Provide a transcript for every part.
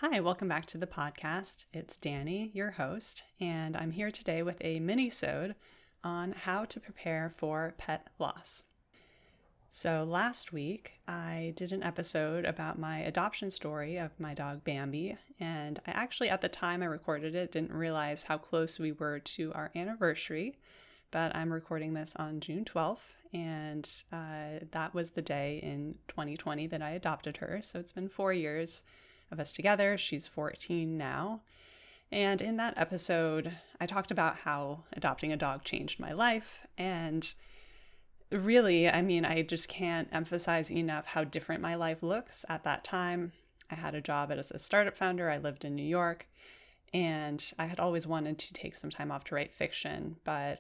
Hi, welcome back to the podcast. It's Dani, your host, and I'm here today with a Minisode on how to prepare for pet loss. So last week, I did an episode about my adoption story of my dog Bambi, and I actually, at the time I recorded it, didn't realize how close we were to our anniversary, but I'm recording this on June 12th, and that was the day in 2020 that I adopted her, so it's been 4 years of us together. She's 14 now. And in that episode, I talked about how adopting a dog changed my life. And really, I just can't emphasize enough how different my life looks at that time. I had a job as a startup founder. I lived in New York, and I had always wanted to take some time off to write fiction. But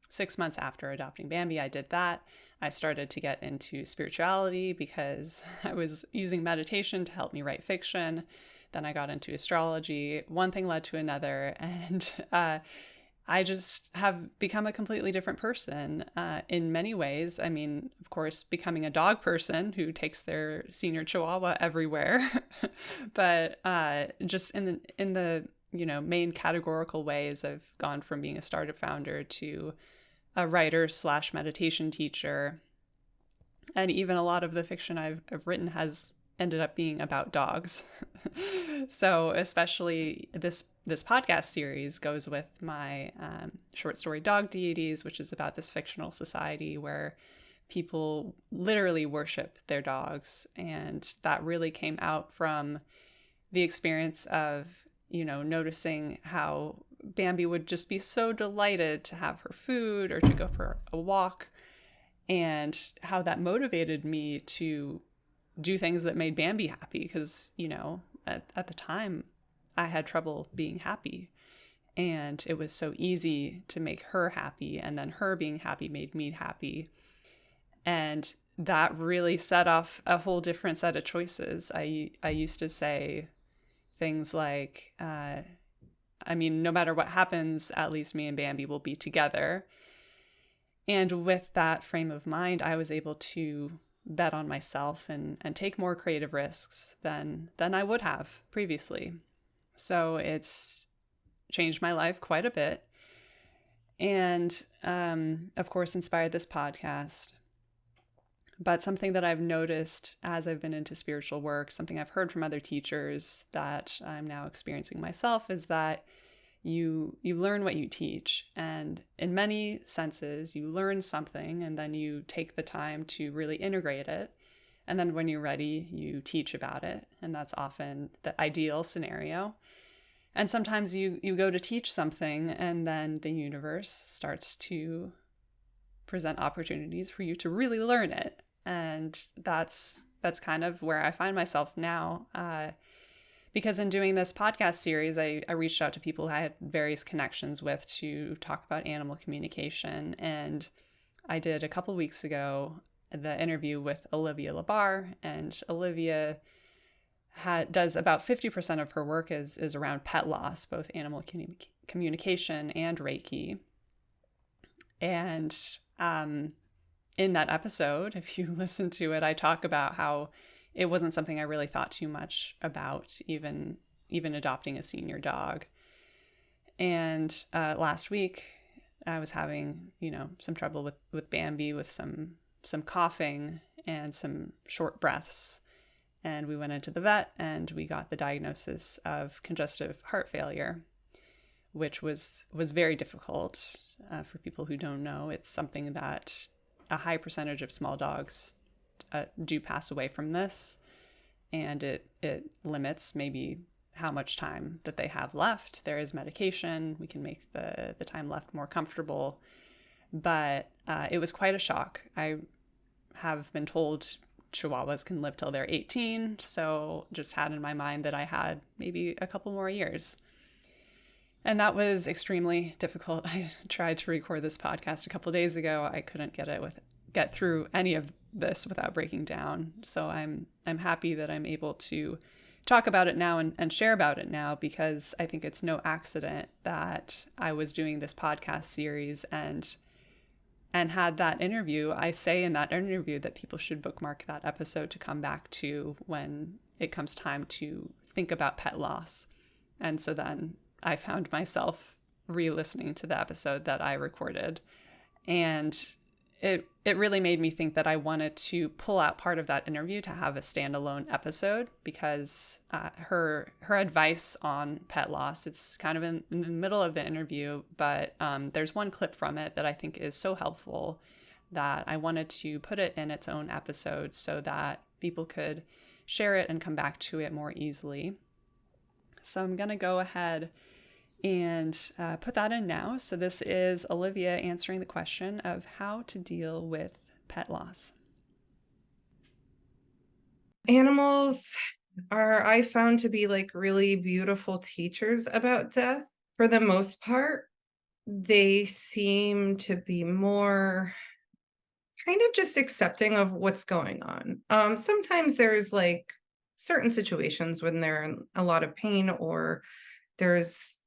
6 months after adopting Bambi, I did that. I started to get into spirituality because I was using meditation to help me write fiction. Then I got into astrology. One thing led to another, and I just have become a completely different person in many ways. Of course, becoming a dog person who takes their senior chihuahua everywhere, but just in the main categorical ways, I've gone from being a startup founder to a writer / meditation teacher. And even a lot of the fiction I've written has ended up being about dogs. So especially this podcast series goes with my short story Dog Deities, which is about this fictional society where people literally worship their dogs. And that really came out from the experience of, noticing how Bambi would just be so delighted to have her food or to go for a walk, and how that motivated me to do things that made Bambi happy because, at the time I had trouble being happy, and it was so easy to make her happy, and then her being happy made me happy. And that really set off a whole different set of choices. I used to say things like, no matter what happens, at least me and Bambi will be together. And with that frame of mind, I was able to bet on myself and take more creative risks than I would have previously. So it's changed my life quite a bit. And of course, inspired this podcast. But something that I've noticed as I've been into spiritual work, something I've heard from other teachers that I'm now experiencing myself, is that you learn what you teach. And in many senses, you learn something and then you take the time to really integrate it. And then when you're ready, you teach about it. And that's often the ideal scenario. And sometimes you go to teach something and then the universe starts to present opportunities for you to really learn it. And that's kind of where I find myself now. Because in doing this podcast series, I reached out to people I had various connections with to talk about animal communication. And I did a couple weeks ago the interview with Olivia LaBarre. And Olivia does about 50% of her work is around pet loss, both animal communication and reiki. And in that episode, if you listen to it, I talk about how it wasn't something I really thought too much about, even adopting a senior dog. And last week, I was having, some trouble with Bambi, with some coughing and some short breaths. And we went into the vet and we got the diagnosis of congestive heart failure, which was very difficult. For people who don't know, it's something that a high percentage of small dogs do pass away from this, and it limits maybe how much time that they have left. There is medication. We can make the time left more comfortable, but it was quite a shock. I have been told Chihuahuas can live till they're 18, so just had in my mind that I had maybe a couple more years. And that was extremely difficult. I tried to record this podcast a couple days ago. I couldn't get through any of this without breaking down. So I'm happy that I'm able to talk about it now and share about it now, because I think it's no accident that I was doing this podcast series and had that interview. I say in that interview that people should bookmark that episode to come back to when it comes time to think about pet loss. And so then I found myself re-listening to the episode that I recorded, and it really made me think that I wanted to pull out part of that interview to have a standalone episode, because her advice on pet loss, it's kind of in the middle of the interview, but there's one clip from it that I think is so helpful that I wanted to put it in its own episode so that people could share it and come back to it more easily. So I'm going to go ahead and put that in now. So this is Olivia answering the question of how to deal with pet loss. Animals are, I found, to be like really beautiful teachers about death. For the most part, they seem to be more kind of just accepting of what's going on. Sometimes there's like certain situations when they're in a lot of pain, or there's,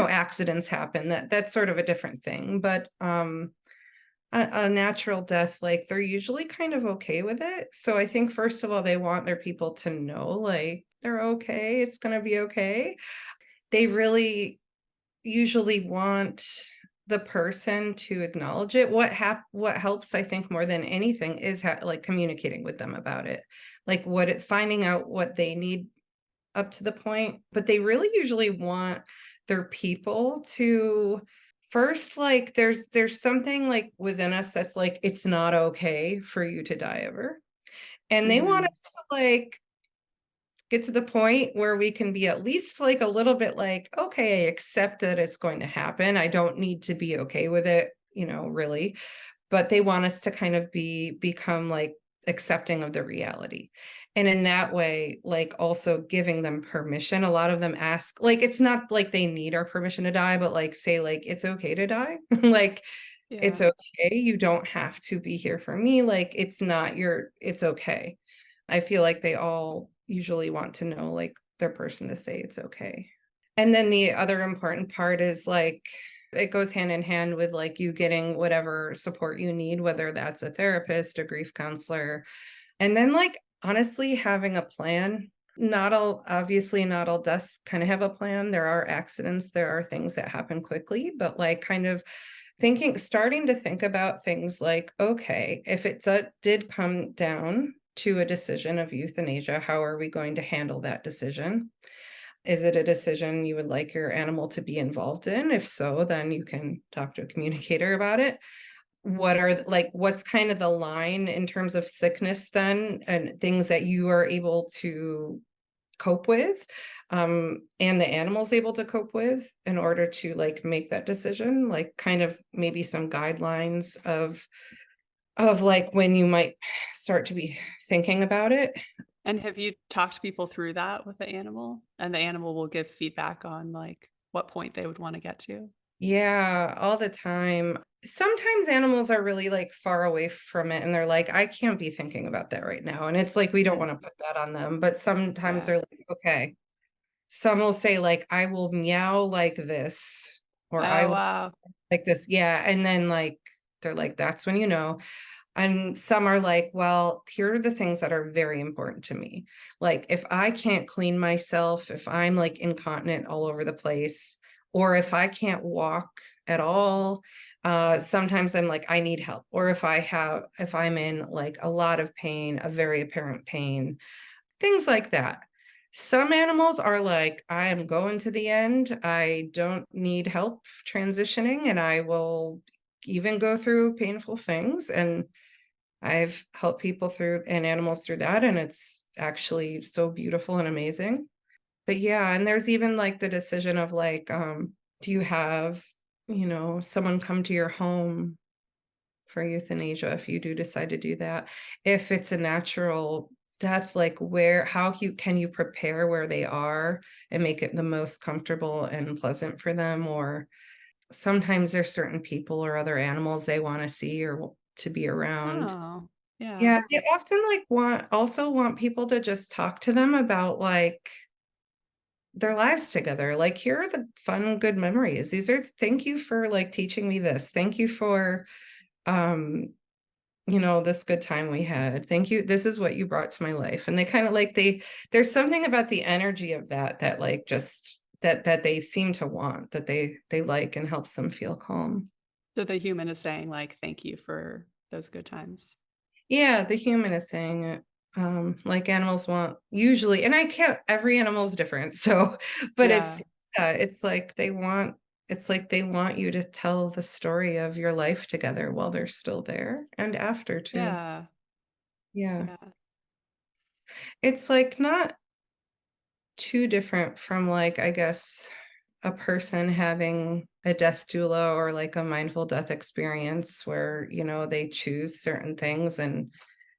accidents happen. That's sort of a different thing. But a natural death, like, they're usually kind of okay with it. So I think, first of all, they want their people to know, like, they're okay, it's going to be okay. They really usually want the person to acknowledge it. What helps, I think, more than anything is like communicating with them about it, like finding out what they need up to the point. But they really usually want their people to first, like, there's something like within us that's like, it's not okay for you to die ever. And they want us to like get to the point where we can be at least like a little bit like, okay, I accept that it's going to happen. I don't need to be okay with it, really. But they want us to kind of become like accepting of the reality. And in that way, like, also giving them permission. A lot of them ask, like, it's not like they need our permission to die, but like, say, like, it's okay to die. Like, it's Yeah. okay. You don't have to be here for me. Like, it's okay. I feel like they all usually want to know, like, their person to say it's okay. And then the other important part is, like, it goes hand in hand with like you getting whatever support you need, whether that's a therapist, a grief counselor, and then, like, honestly, having a plan. Obviously, not all deaths kind of have a plan. There are accidents, there are things that happen quickly, but like, kind of starting to think about things like, okay, if it did come down to a decision of euthanasia, how are we going to handle that decision? Is it a decision you would like your animal to be involved in? If so, then you can talk to a communicator about it. What's kind of the line in terms of sickness then, and things that you are able to cope with, and the animal's able to cope with, in order to like make that decision, like kind of maybe some guidelines of like when you might start to be thinking about it. And have you talked people through that with the animal? And the animal will give feedback on like what point they would want to get to? Yeah, all the time. Sometimes animals are really like far away from it and they're like, I can't be thinking about that right now. And it's like, we don't Yeah. want to put that on them. But sometimes Yeah. they're like, okay. Some will say, like, I will meow like this, or I Oh, will wow. like this. Yeah. And then, like, they're like, that's when you know. And some are like, well, here are the things that are very important to me. Like, if I can't clean myself, if I'm like incontinent all over the place, or if I can't walk at all, sometimes I'm like, I need help. Or if I'm in like a lot of pain, a very apparent pain, things like that. Some animals are like, I am going to the end. I don't need help transitioning, and I will even go through painful things. And I've helped people through and animals through that, and it's actually so beautiful and amazing. But yeah, and there's even like the decision of like, do you have, someone come to your home for euthanasia if you do decide to do that? If it's a natural death, like, can you prepare where they are and make it the most comfortable and pleasant for them? Or sometimes there's certain people or other animals they want to see or to be around. Oh, yeah. Yeah, they often like want people to just talk to them about like their lives together. Like, here are the fun, good memories. Thank you for like teaching me this. Thank you for um this good time we had. Thank you. This is what you brought to my life. And they kind of like, there's something about the energy of that like just that they seem to want, that they like, and helps them feel calm. So the human is saying like, thank you for those good times. Yeah, the human is saying it. Like animals want usually, and I can't, every animal is different. So, but Yeah. it's like they want you to tell the story of your life together while they're still there and after too. Yeah. Yeah. Yeah. It's like not too different from like, I guess, a person having a death doula or like a mindful death experience where, they choose certain things and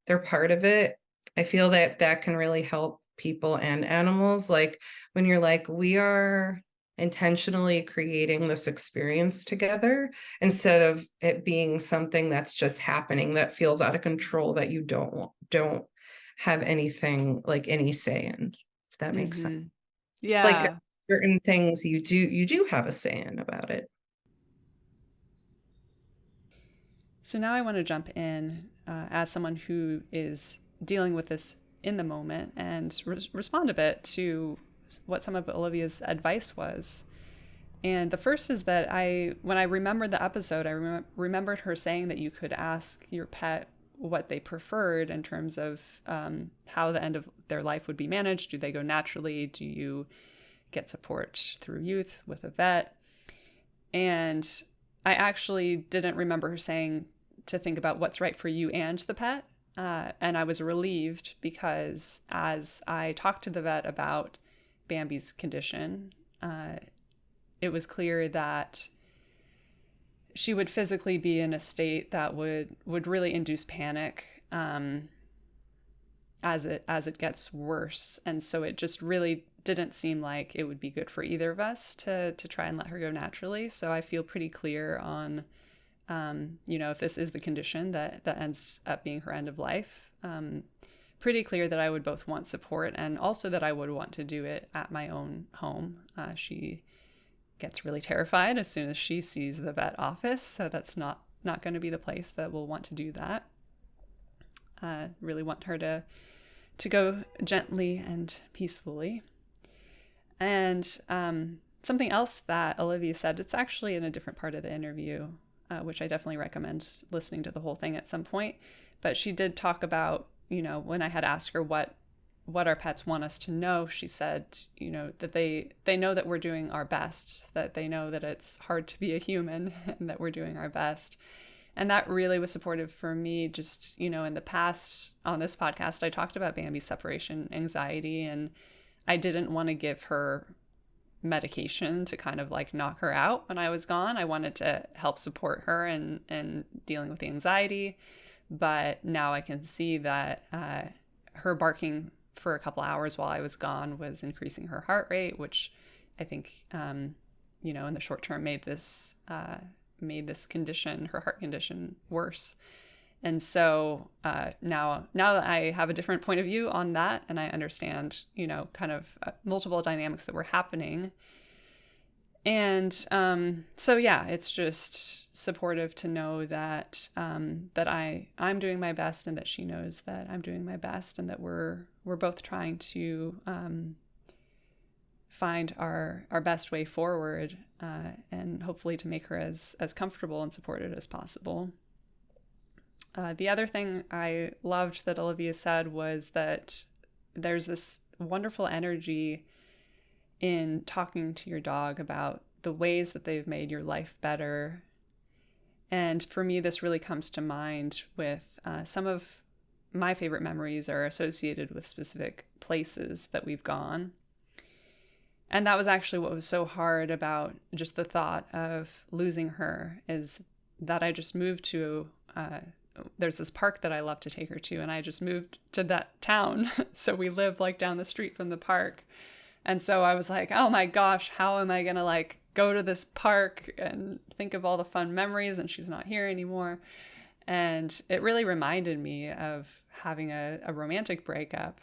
they're part of it. I feel that that can really help people and animals. Like when you're like, we are intentionally creating this experience together instead of it being something that's just happening that feels out of control that you don't have anything like any say in, if that makes sense. Mm-hmm. It's like Yeah. certain things you do have a say in about it. So now I want to jump in as someone who is dealing with this in the moment and respond a bit to what some of Olivia's advice was. And the first is that when I remembered the episode, I remembered her saying that you could ask your pet what they preferred in terms of how the end of their life would be managed. Do they go naturally? Do you get support through youth with a vet? And I actually didn't remember her saying to think about what's right for you and the pet. And I was relieved because as I talked to the vet about Bambi's condition, it was clear that she would physically be in a state that would really induce panic as it gets worse, and so it just really didn't seem like it would be good for either of us to try and let her go naturally. So I feel pretty clear on if this is the condition that ends up being her end of life. Pretty clear that I would both want support and also that I would want to do it at my own home. She gets really terrified as soon as she sees the vet office, so that's not going to be the place that will want to do that. Really want her to go gently and peacefully. And something else that Olivia said, it's actually in a different part of the interview, which I definitely recommend listening to the whole thing at some point. But she did talk about, when I had asked her what our pets want us to know, she said, that they know that we're doing our best, that they know that it's hard to be a human and that we're doing our best. And that really was supportive for me. Just, in the past on this podcast, I talked about Bambi's separation anxiety, and I didn't want to give her medication to kind of like knock her out when I was gone. I wanted to help support her in dealing with the anxiety. But now I can see that her barking for a couple hours while I was gone was increasing her heart rate, which I think, in the short term made this condition, her heart condition, worse. And so now that I have a different point of view on that, and I understand, kind of multiple dynamics that were happening. And so, yeah, it's just supportive to know that that I'm doing my best, and that she knows that I'm doing my best, and that we're both trying to find our best way forward, and hopefully to make her as comfortable and supported as possible. The other thing I loved that Olivia said was that there's this wonderful energy in talking to your dog about the ways that they've made your life better. And for me, this really comes to mind with some of my favorite memories are associated with specific places that we've gone. And that was actually what was so hard about just the thought of losing her, is that I just moved to there's this park that I love to take her to, and I just moved to that town. So we live like down the street from the park. And so I was like, oh my gosh, how am I going to like go to this park and think of all the fun memories, and she's not here anymore. And it really reminded me of having a romantic breakup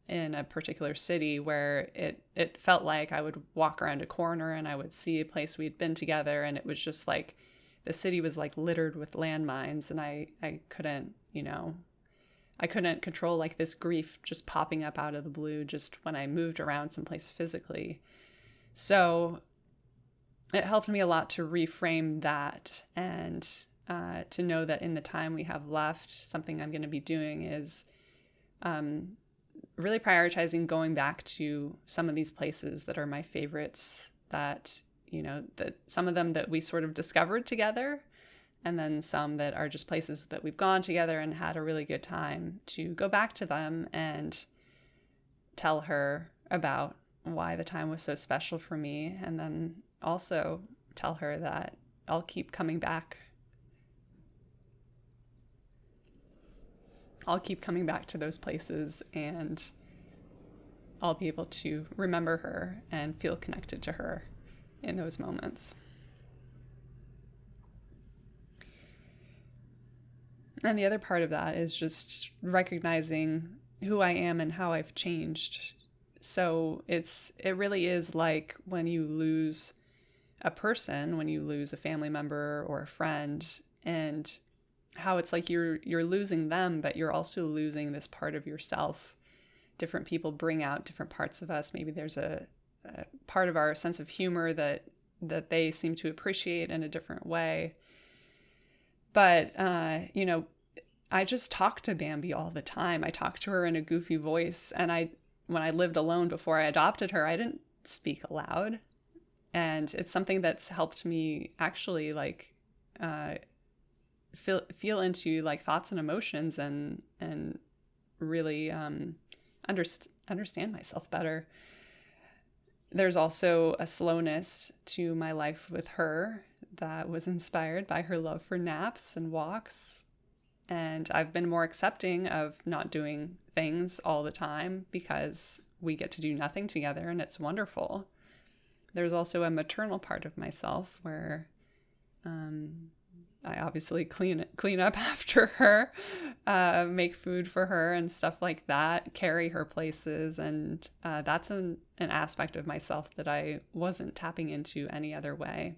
in a particular city where it felt like I would walk around a corner and I would see a place we'd been together, and it was just like the city was like littered with landmines, and I couldn't, I couldn't control like this grief just popping up out of the blue just when I moved around someplace physically. So it helped me a lot to reframe that, and to know that in the time we have left, something I'm going to be doing is really prioritizing going back to some of these places that are my favorites, that, that some of them that we sort of discovered together, and then some that are just places that we've gone together and had a really good time, to go back to them and tell her about why the time was so special for me. And then also tell her that I'll keep coming back. I'll keep coming back to those places, and I'll be able to remember her and feel connected to her in those moments. And the other part of that is just recognizing who I am and how I've changed. So it really is like when you lose a person, when you lose a family member or a friend, and how it's like you're losing them, but you're also losing this part of yourself. Different people bring out different parts of us. Maybe there's a part of our sense of humor that they seem to appreciate in a different way. But, I just talk to Bambi all the time. I talk to her in a goofy voice. And when I lived alone before I adopted her, I didn't speak aloud. And it's something that's helped me actually like feel into like thoughts and emotions, and really understand myself better. There's also a slowness to my life with her that was inspired by her love for naps and walks. And I've been more accepting of not doing things all the time because we get to do nothing together, and it's wonderful. There's also a maternal part of myself where I obviously clean up after her, make food for her and stuff like that, carry her places. And that's an aspect of myself that I wasn't tapping into any other way.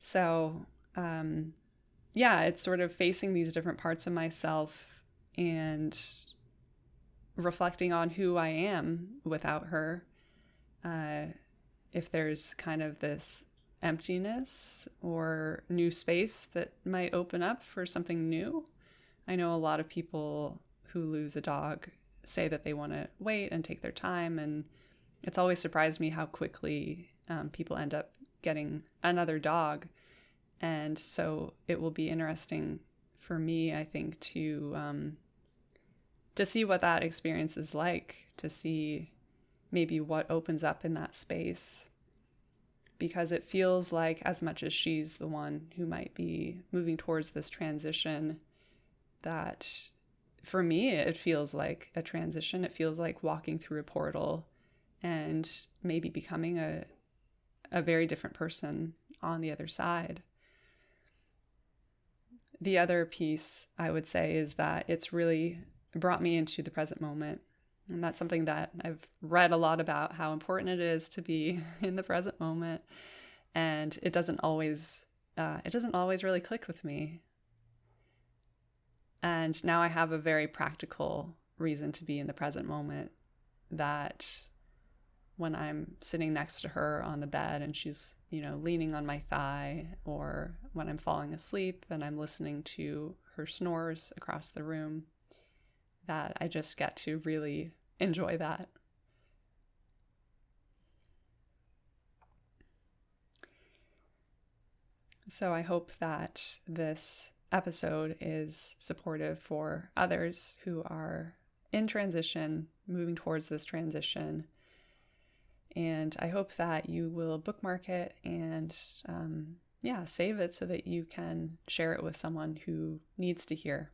So, it's sort of facing these different parts of myself and reflecting on who I am without her. If there's kind of this emptiness or new space that might open up for something new. I know a lot of people who lose a dog say that they want to wait and take their time, and it's always surprised me how quickly people end up getting another dog. And so it will be interesting for me, I think, to see what that experience is like, to see maybe what opens up in that space. Because it feels like, as much as she's the one who might be moving towards this transition, that for me, it feels like a transition. It feels like walking through a portal and maybe becoming a very different person on the other side. The other piece I would say is that it's really brought me into the present moment. And that's something that I've read a lot about, how important it is to be in the present moment. And it doesn't always really click with me. And now I have a very practical reason to be in the present moment, that when I'm sitting next to her on the bed and she's, leaning on my thigh, or when I'm falling asleep and I'm listening to her snores across the room, that I just get to really enjoy that. So I hope that this episode is supportive for others who are in transition, moving towards this transition. And I hope that you will bookmark it and save it so that you can share it with someone who needs to hear